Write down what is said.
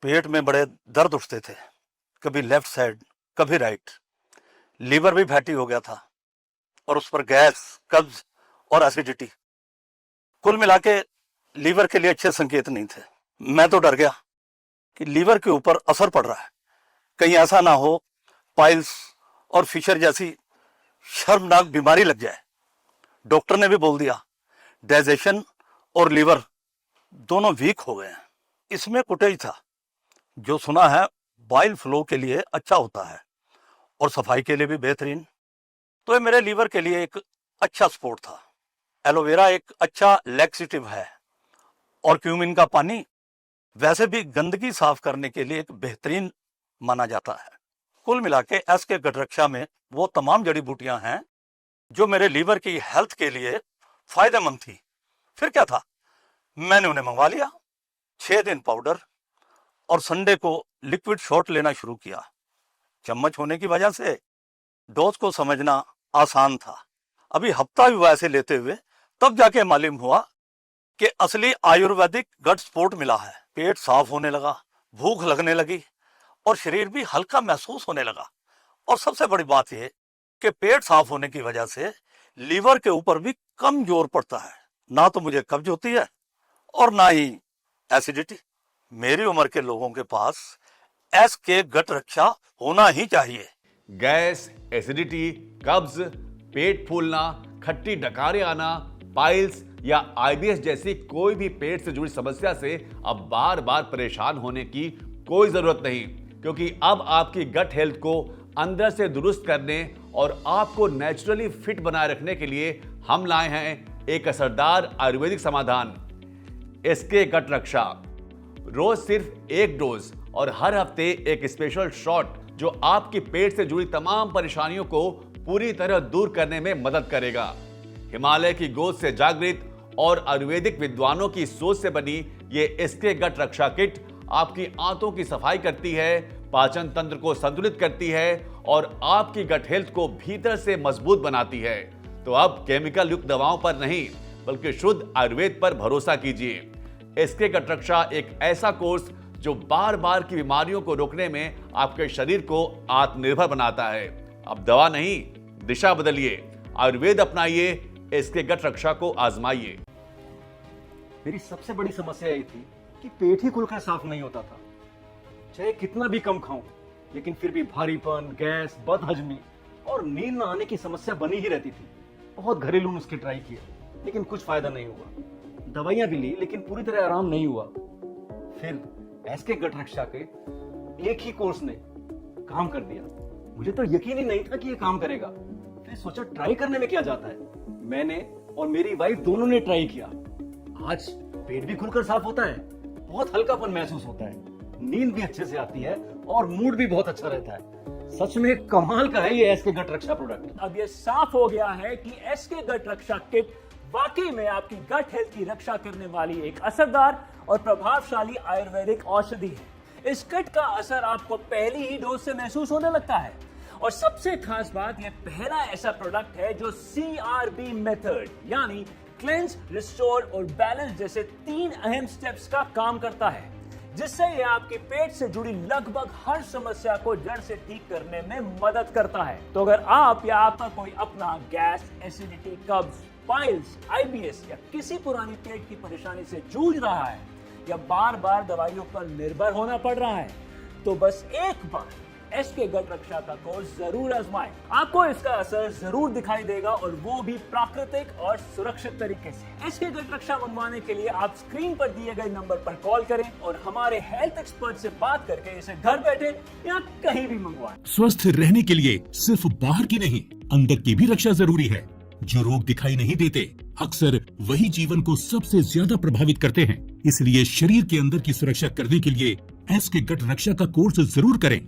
पेट में बड़े दर्द उठते थे, कभी लेफ्ट साइड कभी राइट। लीवर भी फैटी हो गया था और उस पर गैस, कब्ज और एसिडिटी। कुल मिला के लीवर के लिए अच्छे संकेत नहीं थे। मैं तो डर गया कि लीवर के ऊपर असर पड़ रहा है, कहीं ऐसा ना हो पाइल्स और फिशर जैसी शर्मनाक बीमारी लग जाए। डॉक्टर ने भी बोल दिया डाइजेशन और लीवर दोनों वीक हो गए हैं। इसमें कुटेज था, जो सुना है बाइल फ्लो के लिए अच्छा होता है और सफाई के लिए भी बेहतरीन। तो ये मेरे लीवर के लिए एक अच्छा स्पोर्ट था। एलोवेरा एक अच्छा लैक्सेटिव है और क्यूमिन का पानी वैसे भी गंदगी साफ करने के लिए एक बेहतरीन माना जाता है। कुल मिला के एसके गटरक्षा में वो तमाम जड़ी बूटियां हैं जो मेरे लीवर की हेल्थ के लिए फायदेमंद थी। फिर क्या था, मैंने उन्हें मंगवा लिया। 6 दिन पाउडर और संडे को लिक्विड शॉट लेना शुरू किया। चम्मच होने की वजह से डोज को समझना आसान था। अभी हफ्ता भी वैसे लेते हुए तब जाके मालूम हुआ कि असली आयुर्वेदिक गट सपोर्ट मिला है। पेट साफ होने लगा, भूख लगने लगी और शरीर भी हल्का महसूस होने लगा। और सबसे बड़ी बात यह कि पेट साफ होने की वजह से लीवर के ऊपर भी कम जोर पड़ता है। ना तो मुझे कब्ज होती है और ना ही एसिडिटी। मेरी उम्र के लोगों के पास एसके गट रक्षा होना ही चाहिए। गैस, एसिडिटी, कब्ज, पेट फूलना, खट्टी डकारें आना, पाइल्स या आईबीएस जैसी कोई भी पेट से जुड़ी समस्या से अब बार बार परेशान होने की कोई जरूरत नहीं, क्योंकि अब आपकी गट हेल्थ को अंदर से दुरुस्त करने और आपको नेचुरली फिट बनाए रखने के लिए हम लाए हैं एक असरदार आयुर्वेदिक समाधान, एसके गट रक्षा। रोज सिर्फ 1 डोज और हर हफ्ते एक स्पेशल शॉट जो आपकी पेट से जुड़ी तमाम परेशानियों को पूरी तरह दूर करने में मदद करेगा। हिमालय की गोद से जागृत और आयुर्वेदिक विद्वानों की सोच से बनी ये एसके गट रक्षा किट आपकी आंतों की सफाई करती है, पाचन तंत्र को संतुलित करती है और आपकी गट हेल्थ को भीतर से मजबूत बनाती है। तो अब केमिकल युक्त दवाओं पर नहीं बल्कि शुद्ध आयुर्वेद पर भरोसा कीजिए। एसके गट रक्षा एक ऐसा कोर्स जो बार बार की बीमारियों को रोकने में आपके शरीर को आत्मनिर्भर बनाता है। अब दवा नहीं, दिशा बदलिए, आयुर्वेद अपनाइए, एसके गट रक्षा को आजमाइए। मेरी सबसे बड़ी समस्या यही थी कि पेट ही खुलकर साफ नहीं होता था। चाहे कितना भी कम खाऊं, लेकिन फिर भी भारीपन, गैस, बदहजमी और नींद न आने की समस्या बनी ही रहती थी। बहुत घरेलू नुस्खे ट्राई किए, लेकिन कुछ फायदा नहीं हुआ। दवाइयां भी ली, लेकिन पूरी तरह आराम नहीं हुआ। फिर एसके गट रक्षा के एक ही कोर्स ने काम कर दिया। मुझे तो यकीन ही नहीं था कि ये काम करेगा। फिर सोचा ट्राई करने में क्या जाता है। मैंने और मेरी वाइफ दोनों ने ट्राई किया। आज पेट भी खुलकर साफ होता है, बहुत हल्कापन महसूस होता है, नींद भी अच्छे से आती है और मूड भी बहुत अच्छा रहता है। सच में कमाल का है ये एसके गट रक्षा प्रोडक्ट। अब ये साफ हो गया है कि एसके गट रक्षा किट वाकई में आपकी गट हेल्थ की रक्षा करने वाली एक असरदार और प्रभावशाली आयुर्वेदिक औषधि है। इस किट का असर आपको पहली ही डोज से महसूस होने लगता है। और सबसे खास बात, यह पहला ऐसा प्रोडक्ट है जो CRB मेथड यानी क्लेंस, रिस्टोर और बैलेंस जैसे 3 अहम स्टेप्स का काम करता है, जिससे यह आपके पेट से जुड़ी लगभग हर समस्या को जड़ से ठीक करने में मदद करता है। तो अगर आप या आपका कोई अपना गैस, एसिडिटी, कब्ज, पाइल्स, आईबीएस या किसी पुरानी पेट की परेशानी से जूझ रहा है या बार बार दवाइयों पर निर्भर होना पड़ रहा है, तो बस एक बार एसके गट रक्षा का कोर्स जरूर आजमाएं। आपको इसका असर जरूर दिखाई देगा और वो भी प्राकृतिक और सुरक्षित तरीके से। एसके गट रक्षा मंगवाने के लिए आप स्क्रीन पर दिए गए नंबर पर कॉल करें और हमारे हेल्थ एक्सपर्ट से बात करके इसे घर बैठे या कहीं भी मंगवाएं। स्वस्थ रहने के लिए सिर्फ बाहर की नहीं, अंदर की भी रक्षा जरूरी है। जो रोग दिखाई नहीं देते, अक्सर वही जीवन को सबसे ज्यादा प्रभावित करते हैं। इसलिए शरीर के अंदर की सुरक्षा करने के लिए एसके गट रक्षा का कोर्स जरूर करें।